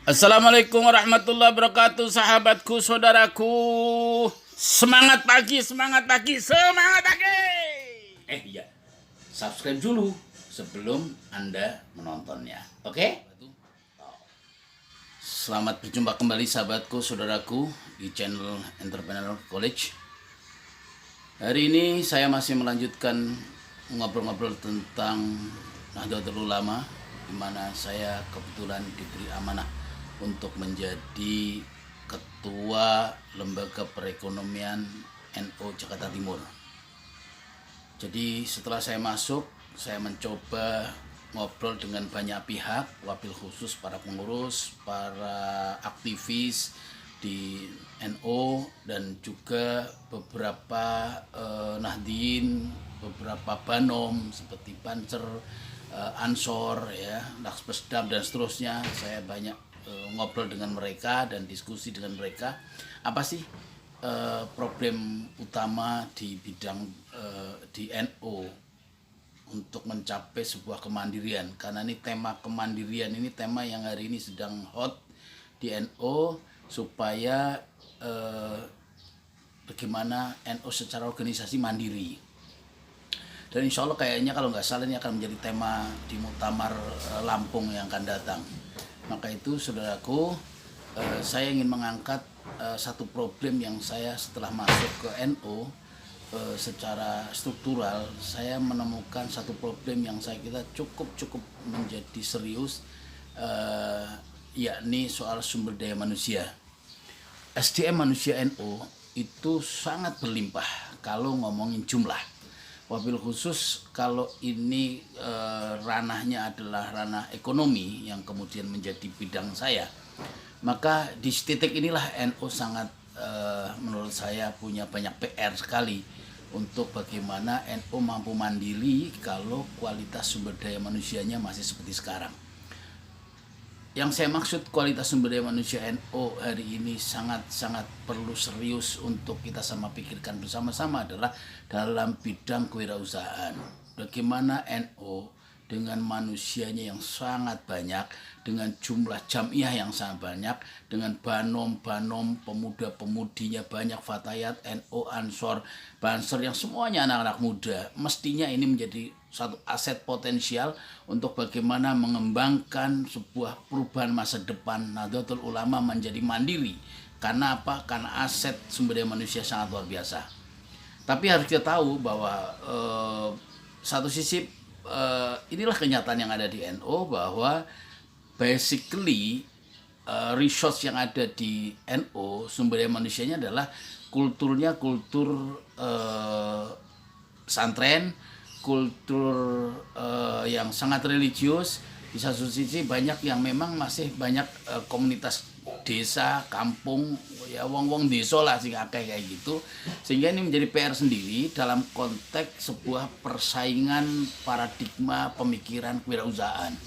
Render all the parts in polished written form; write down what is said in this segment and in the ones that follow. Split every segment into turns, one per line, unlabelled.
Assalamualaikum warahmatullahi wabarakatuh, sahabatku, saudaraku. Semangat pagi, semangat pagi, semangat pagi. Iya, subscribe dulu sebelum Anda menontonnya. Oke? Selamat berjumpa kembali sahabatku, saudaraku di channel Entrepreneur College. Hari ini saya masih melanjutkan ngobrol-ngobrol tentang Nahdlatul Ulama, di mana saya kebetulan diberi amanah untuk menjadi Ketua Lembaga Perekonomian NU Jakarta Timur. Jadi setelah saya masuk, saya mencoba ngobrol dengan banyak pihak, wabil khusus para pengurus, para aktivis di NU, dan juga beberapa Nahdien, beberapa Banom seperti Banser, Ansor, ya, Lakspersdam dan seterusnya. Saya banyak ngobrol dengan mereka dan diskusi dengan mereka. Apa sih problem utama di bidang di NU untuk mencapai sebuah kemandirian? Karena ini tema kemandirian, ini tema yang hari ini sedang hot di NU, supaya bagaimana NU secara organisasi mandiri. Dan insya Allah kayaknya kalau nggak salah ini akan menjadi tema di Muktamar Lampung yang akan datang. Maka itu saudaraku, saya ingin mengangkat satu problem yang saya setelah masuk ke NU secara struktural, saya menemukan satu problem yang saya kira cukup menjadi serius, yakni soal sumber daya manusia. SDM manusia NU itu sangat berlimpah kalau ngomongin jumlah. Wabil khusus kalau ini ranahnya adalah ranah ekonomi yang kemudian menjadi bidang saya, maka di titik inilah NU sangat menurut saya punya banyak PR sekali untuk bagaimana NU mampu mandiri kalau kualitas sumber daya manusianya masih seperti sekarang. Yang saya maksud kualitas sumber daya manusia NU hari ini sangat perlu serius untuk kita sama pikirkan bersama-sama adalah dalam bidang kewirausahaan. Bagaimana NU dengan manusianya yang sangat banyak, dengan jumlah jamiah yang sangat banyak, dengan banom, pemuda-pemudinya banyak, fatayat, NU, Ansor, Banser yang semuanya anak-anak muda. Mestinya ini menjadi satu aset potensial untuk bagaimana mengembangkan sebuah perubahan masa depan Nahdlatul Ulama menjadi mandiri. Karena apa? Karena aset sumber daya manusia sangat luar biasa. Tapi harus kita tahu bahwa satu sisi inilah kenyataan yang ada di NU, bahwa basically resource yang ada di NU, sumber daya manusianya adalah kulturnya kultur pesantren, kultur yang sangat religius. Di satu sisi banyak yang memang masih banyak komunitas desa, kampung, ya wong-wong desa lah sing akeh kayak gitu. Sehingga ini menjadi PR sendiri dalam konteks sebuah persaingan paradigma pemikiran kewirausahaan.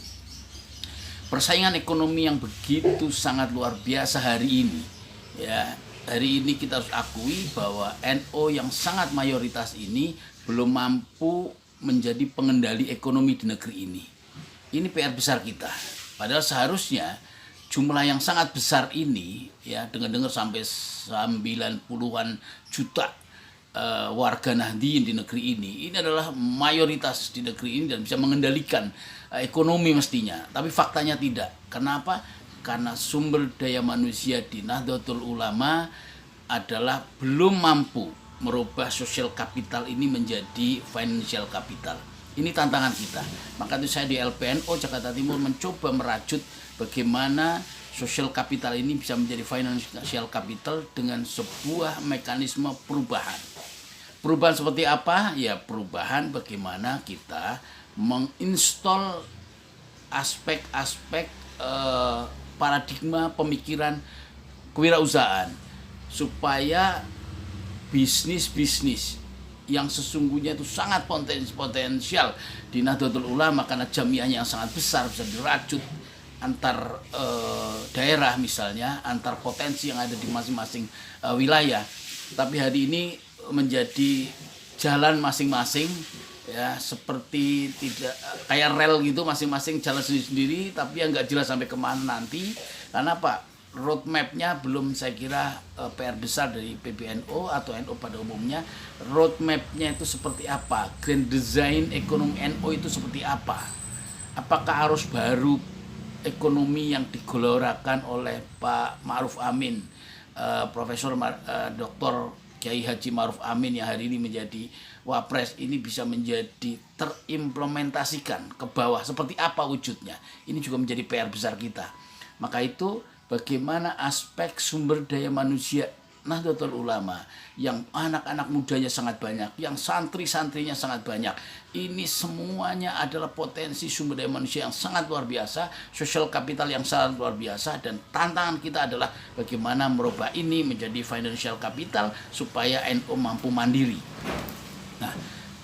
Persaingan ekonomi yang begitu sangat luar biasa hari ini. Ya, hari ini kita harus akui bahwa NU yang sangat mayoritas ini belum mampu menjadi pengendali ekonomi di negeri ini. Ini PR besar kita. Padahal seharusnya jumlah yang sangat besar ini, ya, dengar-dengar sampai 90-an juta warga Nahdien di negeri ini adalah mayoritas di negeri ini dan bisa mengendalikan ekonomi mestinya. Tapi faktanya tidak. Kenapa? Karena sumber daya manusia di Nahdlatul Ulama adalah belum mampu merubah social capital ini menjadi financial capital. Ini tantangan kita. Maka itu saya di LPNU Jakarta Timur mencoba merajut bagaimana social capital ini bisa menjadi financial capital dengan sebuah mekanisme perubahan. Perubahan seperti apa? Ya, perubahan bagaimana kita menginstall aspek-aspek paradigma pemikiran kewirausahaan supaya bisnis yang sesungguhnya itu sangat potensial di Nahdlatul Ulama karena jamiahnya yang sangat besar, bisa dirajut antar daerah misalnya, antar potensi yang ada di masing-masing wilayah. Tapi hari ini menjadi jalan masing-masing, ya, seperti tidak kayak rel gitu, masing-masing jalan sendiri-sendiri, tapi yang nggak jelas sampai kemana nanti. Karena apa? Roadmap-nya belum, saya kira PR besar dari PBNU atau NU pada umumnya. Roadmap-nya itu seperti apa? Grand design ekonomi NU itu seperti apa? Apakah arus baru ekonomi yang digelorakan oleh Pak Ma'ruf Amin, Profesor Dr. Kiai Haji Ma'ruf Amin yang hari ini menjadi Wapres, ini bisa menjadi terimplementasikan ke bawah seperti apa wujudnya? Ini juga menjadi PR besar kita. Maka itu bagaimana aspek sumber daya manusia Nahdlatul Ulama yang anak-anak mudanya sangat banyak, yang santri-santrinya sangat banyak. Ini semuanya adalah potensi sumber daya manusia yang sangat luar biasa, social capital yang sangat luar biasa, dan tantangan kita adalah bagaimana merubah ini menjadi financial capital supaya NU mampu mandiri. Nah,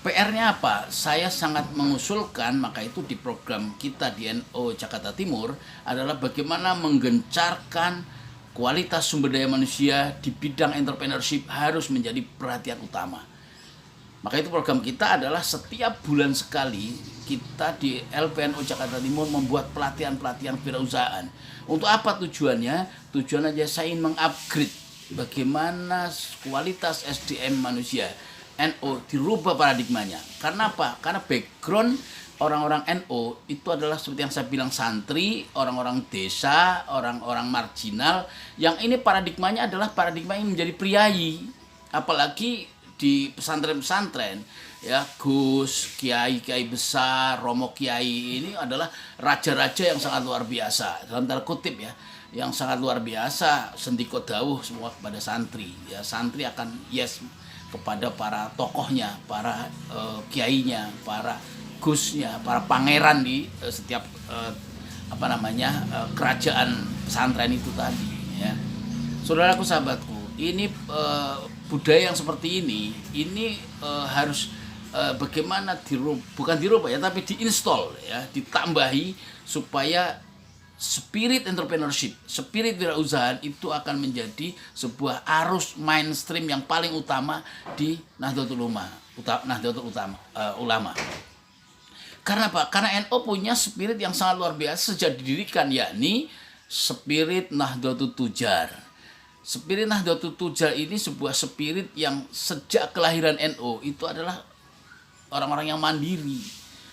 PR-nya apa? Saya sangat mengusulkan, maka itu di program kita di NU Jakarta Timur adalah bagaimana menggencarkan kualitas sumber daya manusia di bidang entrepreneurship harus menjadi perhatian utama. Maka itu program kita adalah setiap bulan sekali kita di LPNU Jakarta Timur membuat pelatihan-pelatihan wirausahaan. Untuk apa tujuannya? Tujuannya aja saya ingin mengupgrade bagaimana kualitas SDM manusia NU dirubah paradigmanya. Karena apa? Karena background orang-orang NU itu adalah seperti yang saya bilang, santri, orang-orang desa, orang-orang marginal, yang ini paradigmanya adalah paradigma yang menjadi priayi. Apalagi di pesantren-pesantren, ya, Gus, kiai-kiai besar, romo kiai ini adalah raja-raja yang sangat luar biasa, dalam tanda kutip ya, yang sangat luar biasa, sendiko dawuh semua kepada santri. Ya, santri akan yes kepada para tokohnya, para kiainya, para gusnya, para pangeran di setiap kerajaan pesantren itu tadi, ya. Saudaraku, sahabatku, ini budaya yang seperti ini harus bagaimana bukan dirubah ya, tapi diinstal ya, ditambahi supaya spirit entrepreneurship, spirit wirausahaan itu akan menjadi sebuah arus mainstream yang paling utama di Nahdlatul Ulama. Karena apa? Karena NU punya spirit yang sangat luar biasa sejak didirikan, yakni spirit Nahdlatul Tujar. Spirit Nahdlatul Tujar ini sebuah spirit yang sejak kelahiran NU itu adalah orang-orang yang mandiri.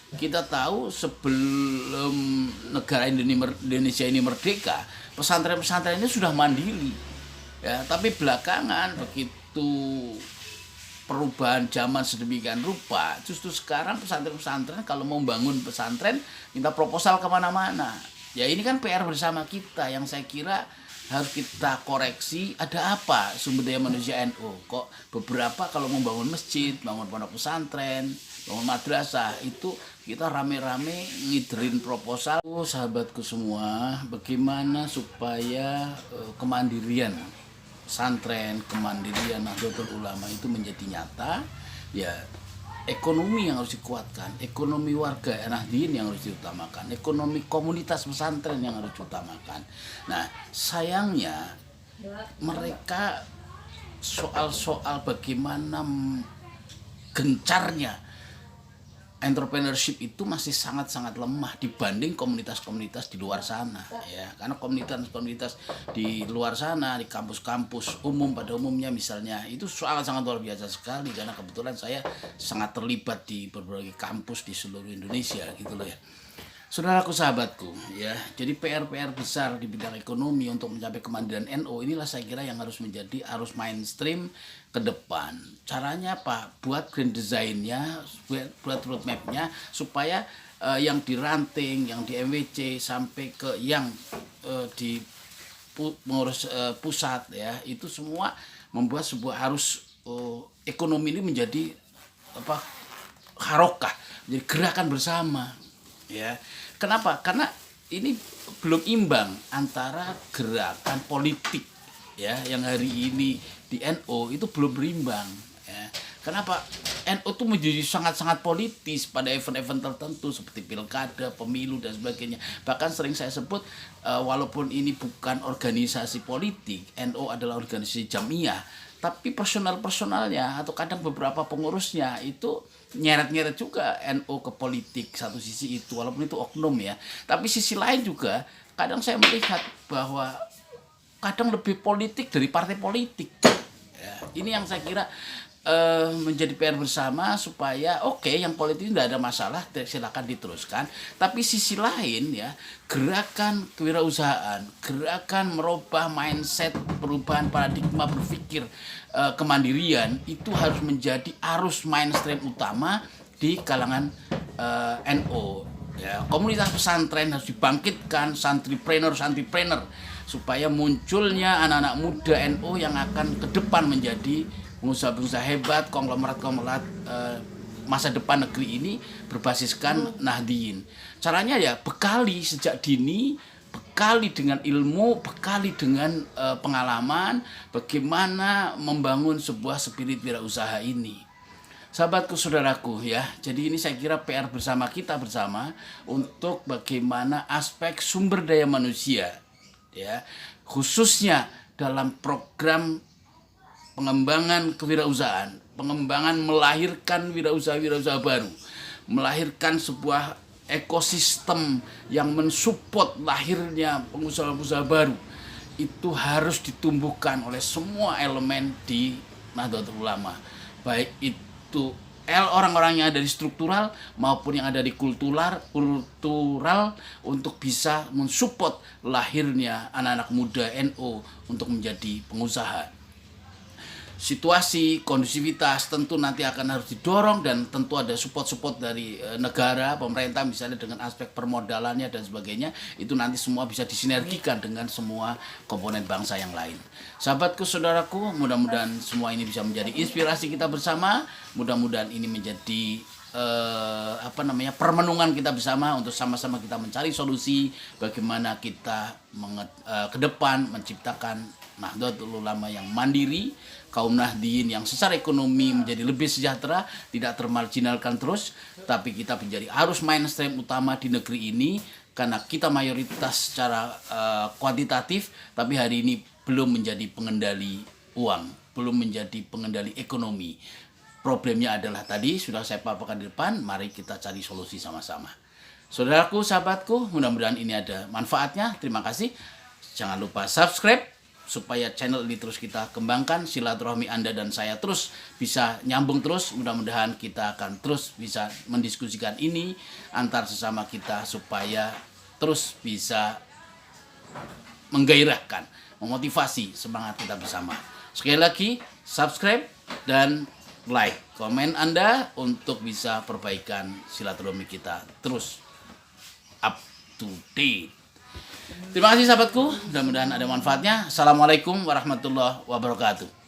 Kita tahu sebelum negara Indonesia ini merdeka, pesantren-pesantren ini sudah mandiri. Ya, tapi belakangan begitu perubahan zaman sedemikian rupa, justru sekarang pesantren-pesantren kalau mau bangun pesantren minta proposal kemana-mana. Ya, ini kan PR bersama kita yang saya kira harus kita koreksi. Ada apa sumber daya manusia NU? Kok beberapa kalau mau bangun masjid, bangun pondok pesantren, bangun madrasah, itu kita rame-rame ngiderin proposal. Sahabatku semua, bagaimana supaya kemandirian pesantren, kemandirian Nahdlatul Ulama itu menjadi nyata? Ya, ekonomi yang harus dikuatkan, ekonomi warga Nahdien yang harus diutamakan, ekonomi komunitas pesantren yang harus diutamakan. Nah, sayangnya mereka soal-soal bagaimana gencarnya entrepreneurship itu masih sangat-sangat lemah dibanding komunitas-komunitas di luar sana, ya. Karena komunitas-komunitas di luar sana, di kampus-kampus umum pada umumnya misalnya, itu sangat luar biasa sekali, karena kebetulan saya sangat terlibat di berbagai kampus di seluruh Indonesia gitu loh ya. Saudaraku, sahabatku, ya. Jadi PR-PR besar di bidang ekonomi untuk mencapai kemandirian NU inilah saya kira yang harus menjadi arus mainstream ke depan. Caranya apa? Buat grand design-nya, buat roadmap-nya supaya yang di ranting, yang di MWC sampai ke yang di pengurus pusat ya, itu semua membuat sebuah arus ekonomi ini menjadi harokah, menjadi gerakan bersama. Ya, kenapa? Karena ini belum imbang antara gerakan politik ya yang hari ini di NU itu belum berimbang. Ya. Kenapa? NU itu menjadi sangat-sangat politis pada event-event tertentu seperti pilkada, pemilu dan sebagainya. Bahkan sering saya sebut walaupun ini bukan organisasi politik, NU adalah organisasi jamiah, tapi personal-personalnya atau kadang beberapa pengurusnya itu nyeret-nyeret juga NU ke politik. Satu sisi itu, walaupun itu oknum ya, tapi sisi lain juga kadang saya melihat bahwa kadang lebih politik dari partai politik. Ya, ini yang saya kira menjadi PR bersama supaya yang politik tidak ada masalah, silakan diteruskan. Tapi sisi lain ya, gerakan kewirausahaan, gerakan merubah mindset, perubahan paradigma berpikir, kemandirian itu harus menjadi arus mainstream utama di kalangan NU. Ya, komunitas pesantren harus dibangkitkan, santripreneur supaya munculnya anak-anak muda NU yang akan ke depan menjadi pengusaha-pengusaha hebat, konglomerat masa depan negeri ini berbasiskan Nahdliyin. Caranya ya bekali sejak dini, bekali dengan ilmu, bekali dengan pengalaman, bagaimana membangun sebuah spirit wirausaha ini. Sahabatku, saudaraku ya, jadi ini saya kira PR bersama kita bersama untuk bagaimana aspek sumber daya manusia ya, khususnya dalam program pengembangan kewirausahaan, pengembangan melahirkan wirausaha-wirausaha baru, melahirkan sebuah ekosistem yang mensupport lahirnya pengusaha-pengusaha baru, itu harus ditumbuhkan oleh semua elemen di Nahdlatul Ulama, baik itu orang-orang yang ada di struktural maupun yang ada di kultural untuk bisa mensupport lahirnya anak-anak muda NU untuk menjadi pengusaha. Situasi kondusivitas tentu nanti akan harus didorong dan tentu ada support dari negara, pemerintah misalnya dengan aspek permodalannya dan sebagainya, itu nanti semua bisa disinergikan dengan semua komponen bangsa yang lain. Sahabatku, saudaraku, mudah-mudahan semua ini bisa menjadi inspirasi kita bersama, mudah-mudahan ini menjadi permenungan kita bersama untuk sama-sama kita mencari solusi bagaimana kita ke depan menciptakan Nahdlatul Ulama yang mandiri, kaum Nahdliyin yang secara ekonomi menjadi lebih sejahtera, tidak termarginalkan terus, tapi kita menjadi arus mainstream utama di negeri ini karena kita mayoritas secara kuantitatif, tapi hari ini belum menjadi pengendali uang, belum menjadi pengendali ekonomi. Problemnya adalah tadi sudah saya paparkan di depan, mari kita cari solusi sama-sama. Saudaraku, sahabatku, mudah-mudahan ini ada manfaatnya. Terima kasih. Jangan lupa subscribe supaya channel ini terus kita kembangkan, silaturahmi Anda dan saya terus bisa nyambung terus. Mudah-mudahan kita akan terus bisa mendiskusikan ini antar sesama kita supaya terus bisa menggairahkan, memotivasi semangat kita bersama. Sekali lagi, subscribe dan like, komen Anda untuk bisa perbaikan silaturahmi kita terus up to date. Terima kasih sahabatku, mudah-mudahan ada manfaatnya. Assalamualaikum warahmatullahi wabarakatuh.